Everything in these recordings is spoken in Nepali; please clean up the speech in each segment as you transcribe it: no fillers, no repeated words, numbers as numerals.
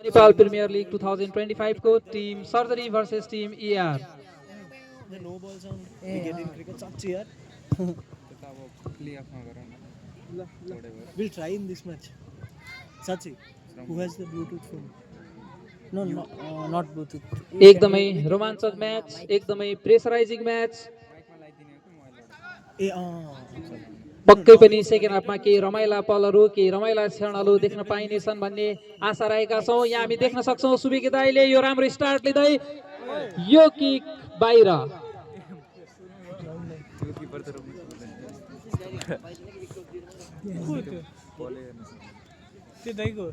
Nepal Premier League 2025 को team surgery versus team ER. No balls on wicket in cricket साँच्ची यार we'll try in this match साँच्ची who has the bluetooth phone no not bluetooth एकदमै रोमाञ्चक म्याच, एकदमै प्रेसराइजिङ म्याच. ए पक्कै पनि सेकेन्ड हाफमा केही रमाइला पलहरू, केही रमाइला क्षणहरू देख्न पाइनेछन् भन्ने आशा राखेका छौँ. यहाँ हामी देख्न सक्छौँ सुबिकी दाईले यो राम्रो स्टार्ट लिँदै यो किक बाहिर. त्यो दाइको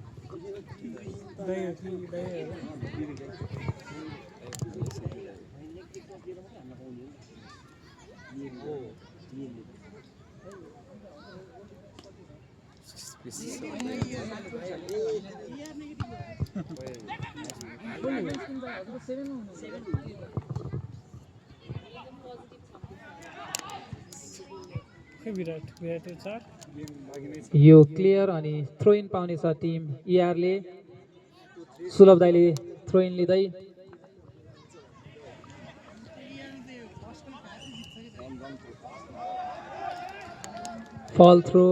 विराट चार यो क्लियर अनि थ्रो इन पाउनेछ टिम ERले. सुलभ दाईले थ्रो इन लिँदै फल थ्रो.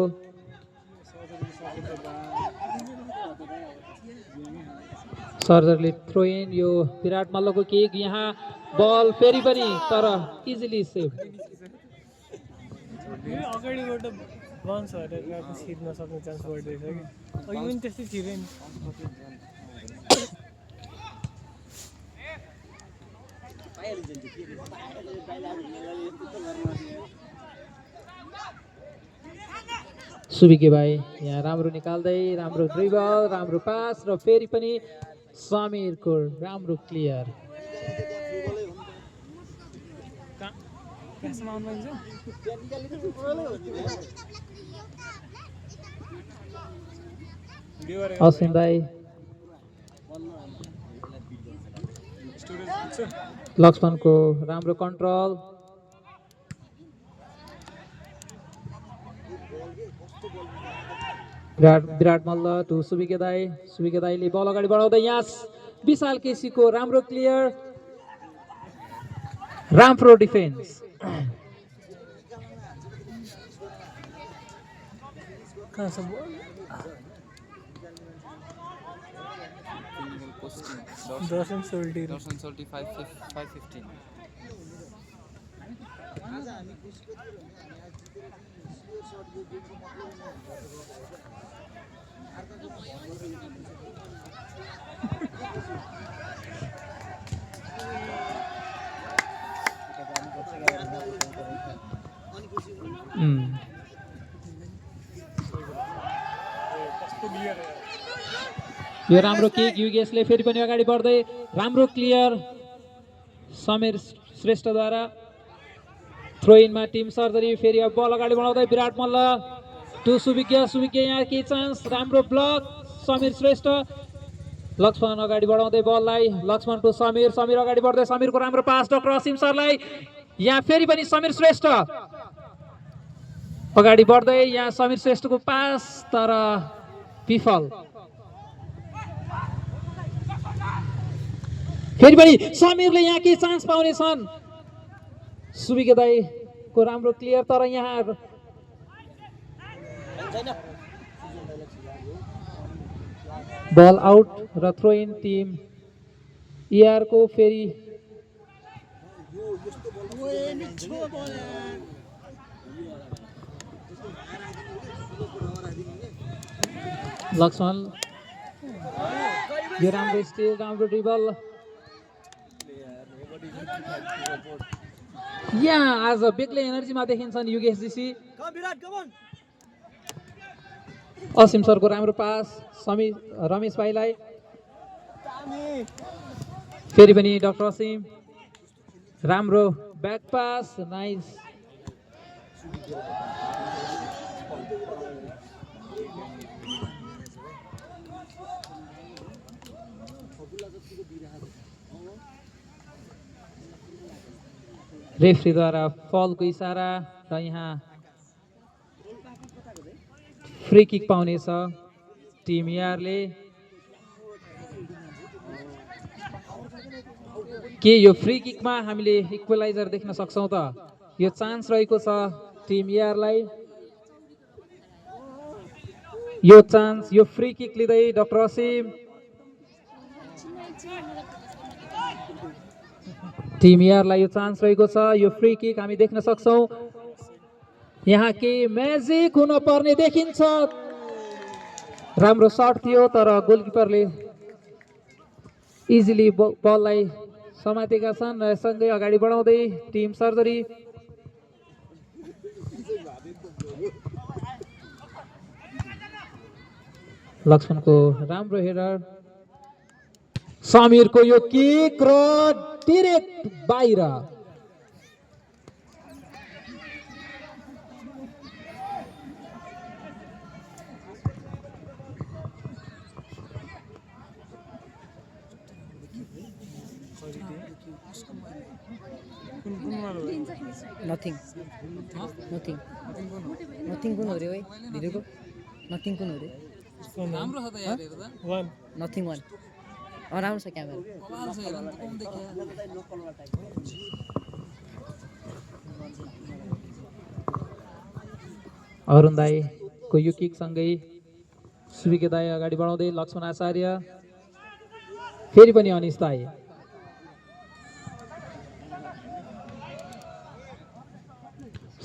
सर्जरले throw in. यो विराट मल्लको किक, यहाँ बल फेरि पनि तर इजिली सेभ. अगाडिबाट बाउन्स भएर वापस हिट्न सक्ने चान्स बढ्दैछ कि अघि पनि त्यस्तै छिर्यो नि सुबिके भाइ यहाँ राम्रो निकाल्दै राम्रो ड्रिबल, राम्रो पास र फेरि पनि समीरको राम्रो क्लियर. असिम भाइ, लक्ष्मणको राम्रो कन्ट्रोल. विराट मल्ल टु सुबिके दाई. सुबिके दाईले बल अगाडि बढाउँदै यहाँ विशाल केसीको राम्रो क्लियर, राम्रो डिफेन्स. दर्शन सोल्टी 515. यो राम्रो किक युगेशले फेरि पनि अगाडि बढ्दै राम्रो क्लियर समीर श्रेष्ठद्वारा. थ्रो इनमा टिम सर्जरी. फेरि अब बल अगाडि बढाउँदै विराट मल्ल टु सुबिके. सुबिके यहाँ के चान्स, राम्रो ब्लक समीर श्रेष्ठ. लक्ष्मण अगाडि बढाउँदै बललाई. लक्ष्मण टु समीर. समीर अगाडि बढ्दै समीरको राम्रो पास डाक्टर असिम सरलाई. यहाँ फेरि पनि समीर श्रेष्ठ अगाडि बढ्दै यहाँ समीर श्रेष्ठको पास तर विफल. फेरि पनि समीरले यहाँ के चान्स पाउनेछन्. सुबिके दाईको राम्रो क्लियर तर यहाँ बल आउट र थ्रो इन टिम ER को. फेरि लक्ष्मण यो राम्रो स्टिल, राम्रो ड्रिबल. यहाँ आज बेग्लै एनर्जीमा देखिन्छन् युगेश जीसी. असिम सरको राम्रो पास रमेश भाइलाई. फेरि पनि डाक्टर असिम राम्रो ब्याक पास, नाइस. रेफ्रीद्वारा फलको इसारा र यहाँ फ्री किक पाउनेछ टिम ERले. के यो फ्री किकमा हामीले इक्वलाइजर देख्न सक्छौँ त? यो चान्स रहेको छ टिम एआरलाई। यो चान्स, यो फ्री किक लिँदै डाक्टर असिम। टिम एआरलाई यो चान्स रहेको छ, यो फ्री किक हामी देख्न सक्छौँ। यहाँ के म्याजिक हुन पर्ने देखिन्छ। राम्रो सर्ट थियो तर गोलकिपरले इजिली बललाई समातेका छन् र सँगै अगाडि बढाउँदै टिम सर्जरी। लक्ष्मणको राम्रो हेडर, समीरको यो किक र डिरेक्ट बाहिर। नथिङ नथिङ नथिङ कुन हो रे भाइ भिडियोको? नथिङ कुन हो रे? राम्रो छ त यार हेर्दा वान नथिङ वान। राम्रो छ क्यामेरा। कमाल छ हेर्नु त कम देखिया अरुण दाईको यो किक सँगै सुविके दाई अगाडि बढाउँदै लक्ष्मण आचार्य, फेरि पनि अनिश दाई।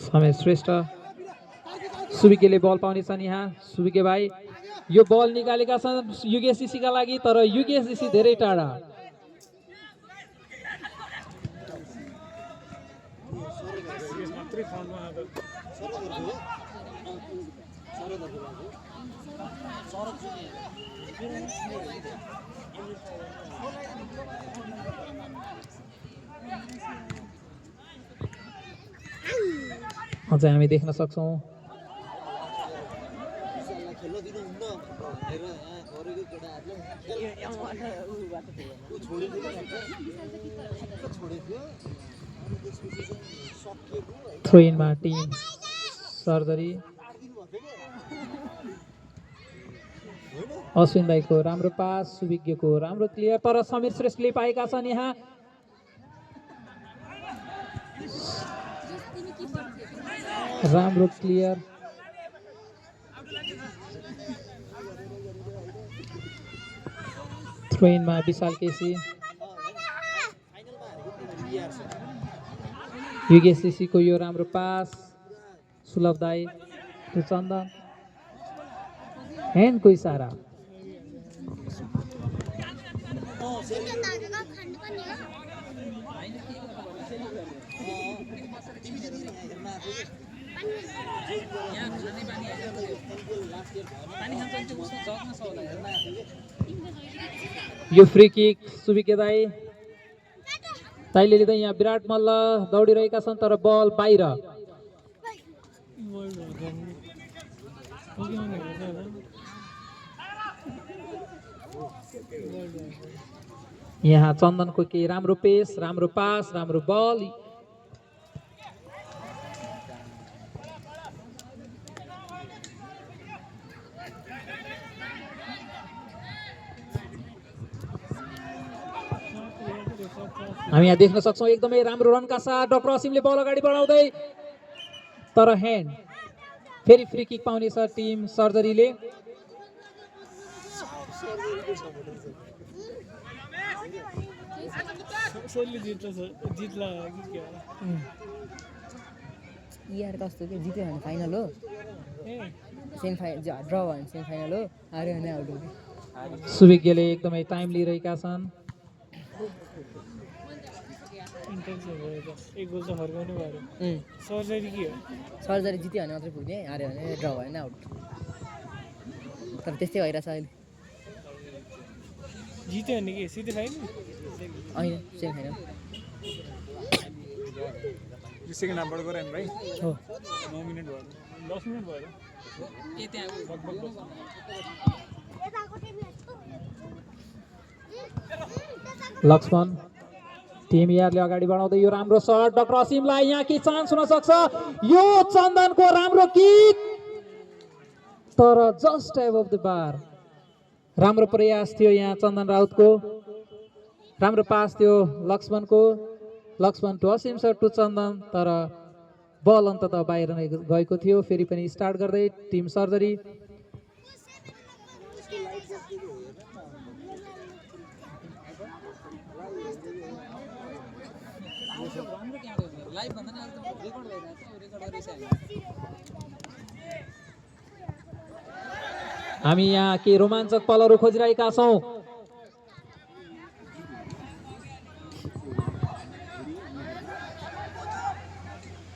समेश श्रेष्ठ, सुविकेले बल पाउनेछन् यहाँ। सुविके भाइ यो बल निकालेका छन् युगेशजीका लागि, तर युगेशजी धेरै टाढा। अझै हामी देख्न सक्छौँ थ्रो इनमा टिम सर्जरी। अश्विन दाईको राम्रो पास, सुविज्ञको राम्रो क्लियर, तर समीर श्रेष्ठले पाएका छन् यहाँ। राम्रो क्लियर, थ्रो इनमा विशाल केसी। युगेश ऋषिको यो राम्रो पास, सुलभ दाई, चन्दन, ह्यान्डको इसारा। यो फ्री किक सुविके दाई दाईले लिँदै यहाँ विराट मल्ल दौडिरहेका छन्, तर बल बाहिर। यहाँ चन्दनको केही राम्रो पेस, राम्रो पास, राम्रो बल। हामी यहाँ देख्न सक्छौँ एकदमै राम्रो रनका साथ डाक्टर असिमले बल अगाडि बढाउँदै, तर ह्यान्ड। फेरि फ्री किक पाउनेछ टिम सर्जरीले। यार कस्तो के जित्यो भने फाइनल हो, सेमी फाइनल ड्र भयो भने सेमी फाइनल हो, हार्यो भने आउट हो। सुविज्ञले एकदमै टाइम लिइरहेका छन्। सर्जरी जित्यो भने मात्रै पुग्ने, हार्यो भने ड्र भयो भने आउट। तर त्यस्तै भइरहेछ अहिले। जित्यो भने के सिधै फाइनल? होइन सेमी फाइनल सेकेन्ड हाफबाट गऱ्यो नि भाइ हो। 9 मिनेट भयो, 10 मिनेट भयो। लक्ष्मण, टिम एआरले अगाडि बढाउँदै यो राम्रो सर्ट, डाक्टर असिमलाई यहाँ के चान्स हुन सक्छ। यो चन्दनको राम्रो किक, तर जस्ट एबभ द बार। राम्रो प्रयास थियो यहाँ चन्दन राउतको। राम्रो पास थियो लक्ष्मणको, लक्ष्मण टु असीम सर टु चन्दन, तर बल अन्तत बाहिर नै गएको थियो। फेरि पनि स्टार्ट गर्दै टिम सर्जरी। लाइभ भन्दा नि अहिले रेकर्ड भइरहेको छ, रेकर्ड गरिसक्यो। हामी यहाँ केही रोमाञ्चक पलहरू खोजिरहेका छौँ।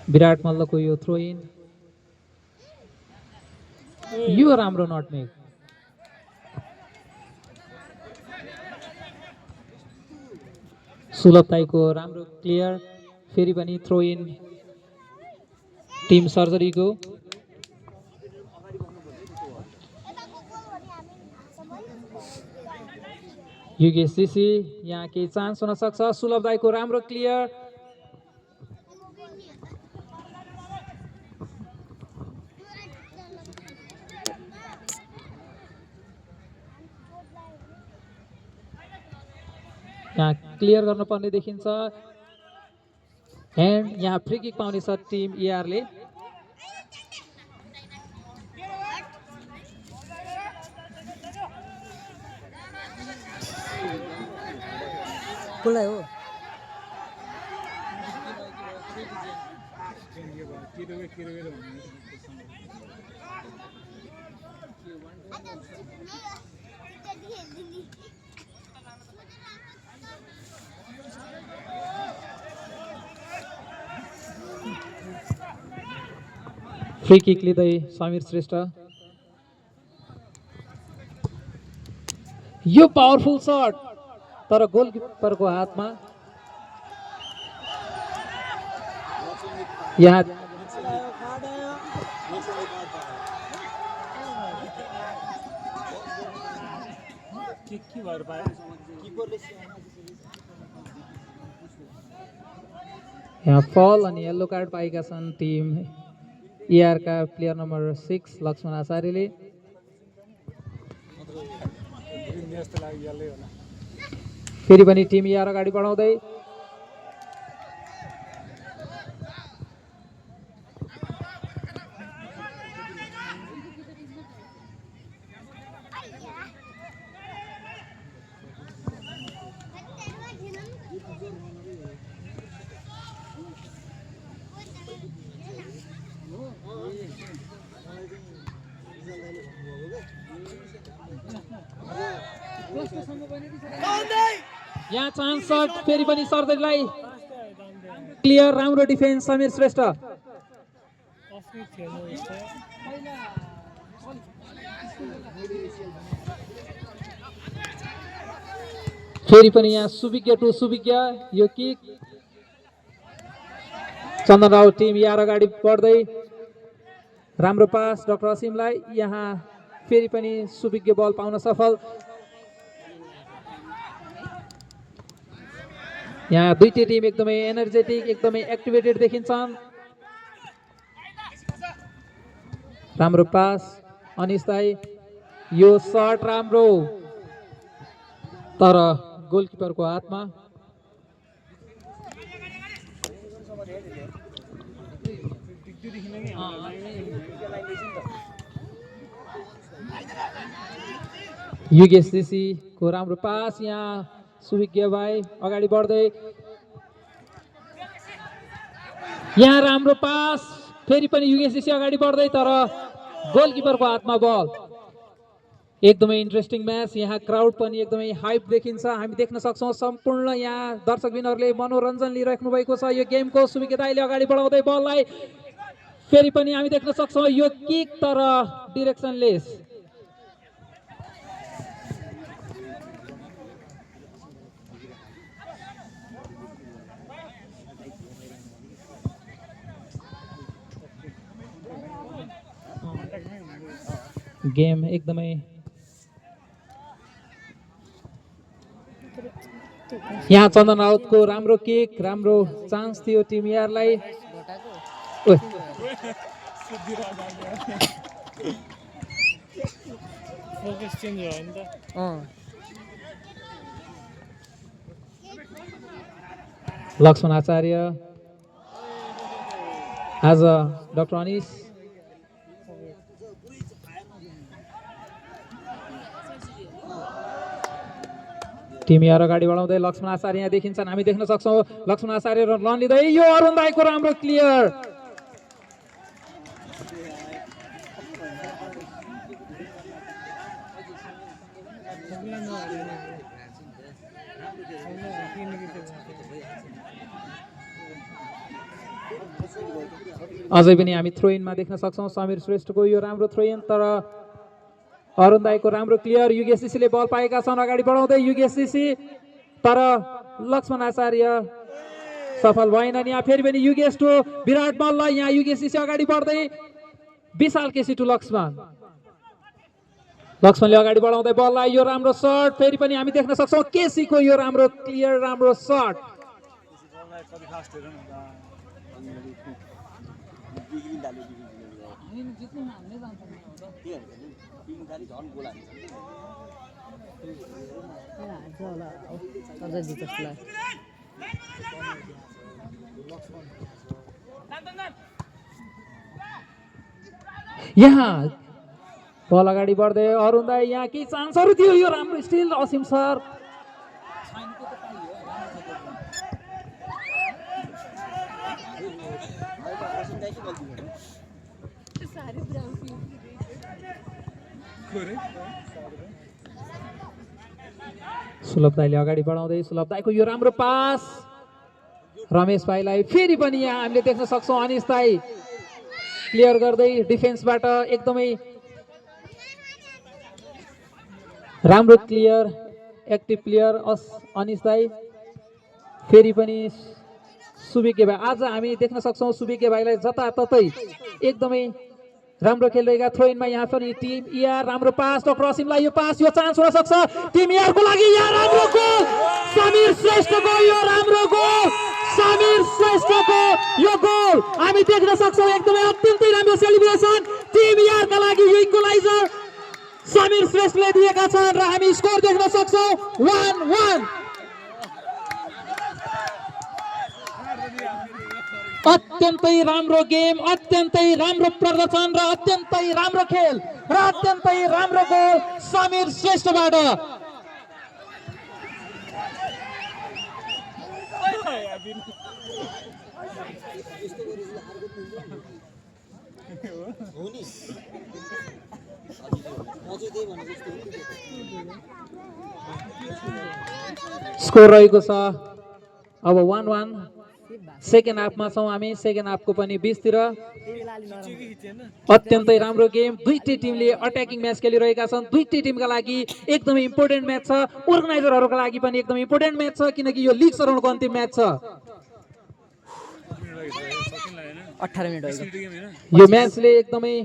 विराट मल्लको यो थ्रो इन, यो राम्रो नटमेक। सुलभ ताईको राम्रो क्लियर, फेरि पनि थ्रो इन टिम सर्जरीको। युगेश सिसी, यहाँ केही चान्स हुन सक्छ। सुलभ दाईको राम्रो क्लियर, यहाँ क्लियर गर्नुपर्ने देखिन्छ। एन्ड यहाँ फ्री किक पाउनेछ टिम एआरले। कसलाई हो? फ्री किक लिँदै समीर श्रेष्ठ। यो पावरफुल शट, तर गोलकिपरको हातमा। यहाँ के भएर पायो? यहाँ फल अनि येल्लो कार्ड पाएका छन् टिम एआर का प्लेयर नम्बर 6 लक्ष्मण आचार्यले। फेरि पनि टिम एआर अगाडि बढाउँदै। यहाँ चान्स शट, फेरि पनि सर्जरीलाई क्लियर, राम्रो डिफेन्स समीर श्रेष्ठ। फेरि पनि यहाँ सुविज्ञ टु सुविज्ञ, यो किक। चन्दन राउत टिम यार अगाडि बढ्दै, राम्रो पास डाक्टर असीमलाई। यहाँ फेरि पनि सुविज्ञ बल पाउन सफल। यहाँ दुईटै टिम एकदमै एनर्जेटिक, एकदमै एक्टिभेटेड देखिन्छन्। राम्रो पास अनिश दाई, यो शट राम्रो, तर गोलकिपरको हातमा। युगेश सिसी को राम्रो पास, यहाँ सुविज्ञ भाइ अगाडि बढ्दै। यहाँ राम्रो पास, फेरि पनि युगेश सिसी अगाडि बढ्दै, तर गोलकिपरको हातमा बल। एकदमै इन्ट्रेस्टिङ म्याच, यहाँ क्राउड पनि एकदमै हाइप देखिन्छ। हामी देख्न सक्छौँ सम्पूर्ण यहाँ दर्शकबिनहरूले मनोरञ्जन लिइराख्नु भएको छ यो गेमको। सुविज्ञ दाइले अगाडि बढाउँदै बललाई, फेरि पनि हामी देख्न सक्छौँ यो किक, तर डिरेक्सनलेस। गेम एकदमै यहाँ चन्दन राउतको राम्रो किक, राम्रो चान्स थियो टिम एआरलाई। फोकस चेन्ज भयो नि त। लक्ष्मण आचार्य आज डाक्टर अनिस टिम यार अगाडि बढाउँदै लक्ष्मण आचार्य यहाँ देखिन्छन् हामी देख्न सक्छौँ लक्ष्मण आचार्य रन लिँदै यो अरुण दाईको राम्रो क्लियर अझै पनि हामी थ्रो इनमा देख्न सक्छौँ समीर श्रेष्ठको यो राम्रो थ्रो इन तर अरुण दाईको राम्रो क्लियर युगेशजीले बल पाएका छन् अगाडि बढाउँदै युगेशजी तर लक्ष्मण आचार्य सफल भएनन् यहाँ फेरि पनि युगेश टु विराट मल्ल यहाँ युगेशजी अगाडि बढ्दै विशाल केसी टु लक्ष्मणले अगाडि बढाउँदै बललाई यो राम्रो सर्ट फेरि पनि हामी देख्न सक्छौँ केसीको यो राम्रो क्लियर राम्रो सर्ट यहाँ बल अगाडि बढ्दै अरुण दाई यहाँ केही चान्सहरू थियो यो राम्रो स्टिल असीम सर सुलभ दाईले अगाडि बढाउँदै सुलभ दाईको यो राम्रो पास रमेश भाइलाई फेरि पनि यहाँ हामीले देख्न सक्छौँ अनिस दाई क्लियर गर्दै डिफेन्सबाट एकदमै राम्रो क्लियर एक्टिभ प्लेयर अनिस दाई फेरि पनि सुबिके भाइ आज हामी देख्न सक्छौँ सुबिके भाइलाई जताततै एकदमै राम्रो खेलिरहेका थ्रो इनमा यहाँ पनि टिम इआर राम्रो पास डक्टर असिमलाई यो पास यो चान्स हुन सक्छ टिम इआरको लागि यहाँ राम्रो गोल समीर श्रेष्ठको यो राम्रो गोल समीर श्रेष्ठको यो गोल हामी देख्न सक्छौँ एकदमै अत्यन्तै राम्रो सेलिब्रेसन टिम इआरका लागि यो इक्वलाइजर समीर श्रेष्ठले दिएका छन् र हामी स्कोर देख्न सक्छौँ 1-1 अत्यन्तै राम्रो गेम अत्यन्तै राम्रो प्रदर्शन र अत्यन्तै राम्रो खेल र अत्यन्तै राम्रो गोल समीर श्रेष्ठबाट स्कोर रहेको छ अब 1-1 सेकेन्ड हाफमा छौँ हामी सेकेन्ड हाफको पनि 20 तिर अत्यन्तै राम्रो गेम दुईटै टिमले अट्याकिङ म्याच खेलिरहेका छन् दुईटै टिमका लागि एकदमै इम्पोर्टेन्ट म्याच छ अर्गनाइजरहरूका लागि पनि एकदमै इम्पोर्टेन्ट म्याच छ किनकि यो लिग सराउन्डको अन्तिम म्याच छ 18 मिनेट यो म्याचले एकदमै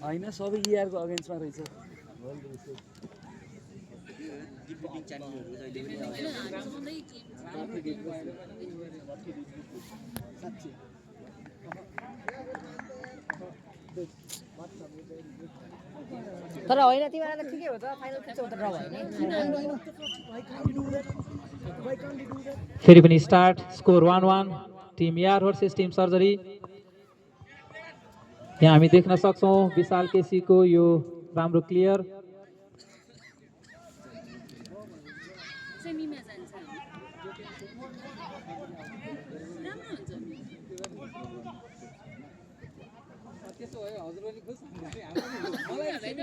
होइन सबै इआरको अगेन्स्टमा रहेछ तर होइन तिमीहरूलाई ठिकै हो त फाइनल खेल्छ त ड्र भयो फेरि पनि स्टार्ट स्कोर 1-1 टिम यार भर्सेस टिम सर्जरी यहाँ हामी देख्न सक्छौँ विशाल केसीको यो राम्रो क्लियर त्यसो भयो हजुरले खुस मलाई हाल्दैन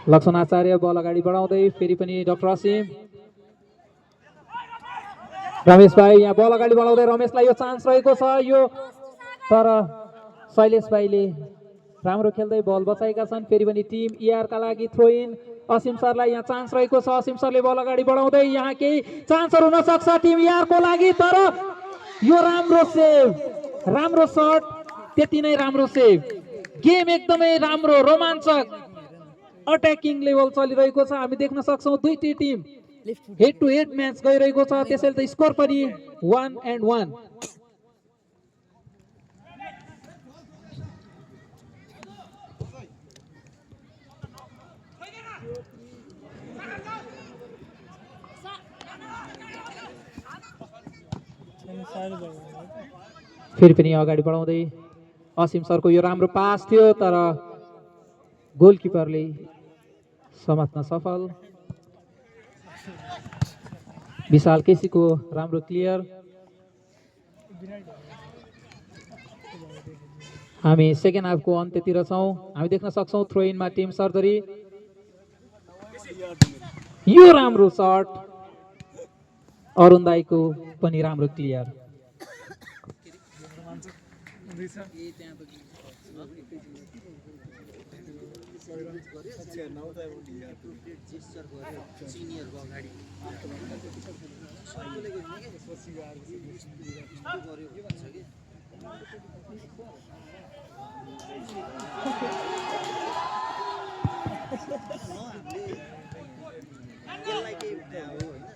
लक्ष्मण आचार्य बल अगाडि बढाउँदै फेरि पनि डाक्टर असिम रमेश भाइ यहाँ बल अगाडि बढाउँदै रमेशलाई यो चान्स रहेको छ यो तर शैलेश भाइले राम्रो खेल्दै बल बचाएका छन् फेरि पनि टिम ER का लागि थ्रो इन असिम सरलाई यहाँ चान्स रहेको छ असिम सरले बल अगाडि बढाउँदै यहाँ केही चान्सहरू हुन सक्छ टिम ER को लागि तर यो राम्रो सेभ राम्रो शट त्यति नै राम्रो सेभ गेम एकदमै राम्रो रोमाञ्चक अट्याकिङ लेभल चलिरहेको छ हामी देख्न सक्छौं दुईटी team head to head match गइरहेको छ त्यसैले त स्कोर पनि 1-1 फेरि पनि अगाडि बढाउँदै असिम सरको यो राम्रो पास थियो तर गोलकिपरले समात्न सफल विशाल केसीको राम्रो क्लियर हामी सेकेन्ड हाफको अन्त्यतिर छौं हामी देख्न सक्छौं थ्रो इनमा टिम सर्जरी यो राम्रो शट अरुण दाइको पनि राम्रो क्लियर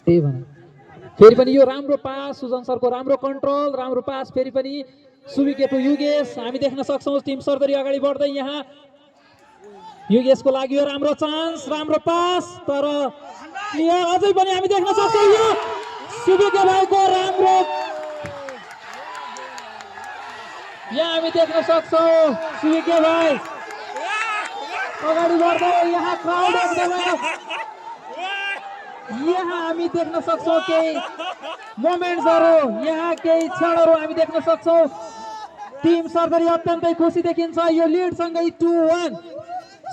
त्यही भने फेरि पनि यो राम्रो पास सुजन सरको राम्रो कन्ट्रोल राम्रो पास फेरि पनि सुविके टु युगेश हामी देख्न सक्छौं टिम सर्जरी अगाडि बढ्दै यहाँ युगेशको लागि यो राम्रो चान्स राम्रो पास तर क्लियर अझै पनि हामी देख्न सक्छौं यो सुविके भाइको राम्रो यहाँ हामी देख्न सक्छौं सुविके भाइ अगाडि बढ्दै यहाँ क्राउड एकदमै यहाँ हामी देख्न सक्छौं केही मोमेन्ट्सहरु यहाँ केही क्षणहरु हामी देख्न सक्छौं टिम सर्जरी अत्यन्तै खुसी देखिन्छ यो लिड सँगै 2-1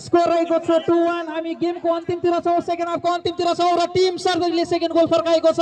स्कोर रहेको छ 2-1 हामी गेमको अन्तिमतिर छौं सेकेन्ड हाफको अन्तिमतिर छौं र टिम सर्जरीले सेकेन्ड गोल फर्काएको छ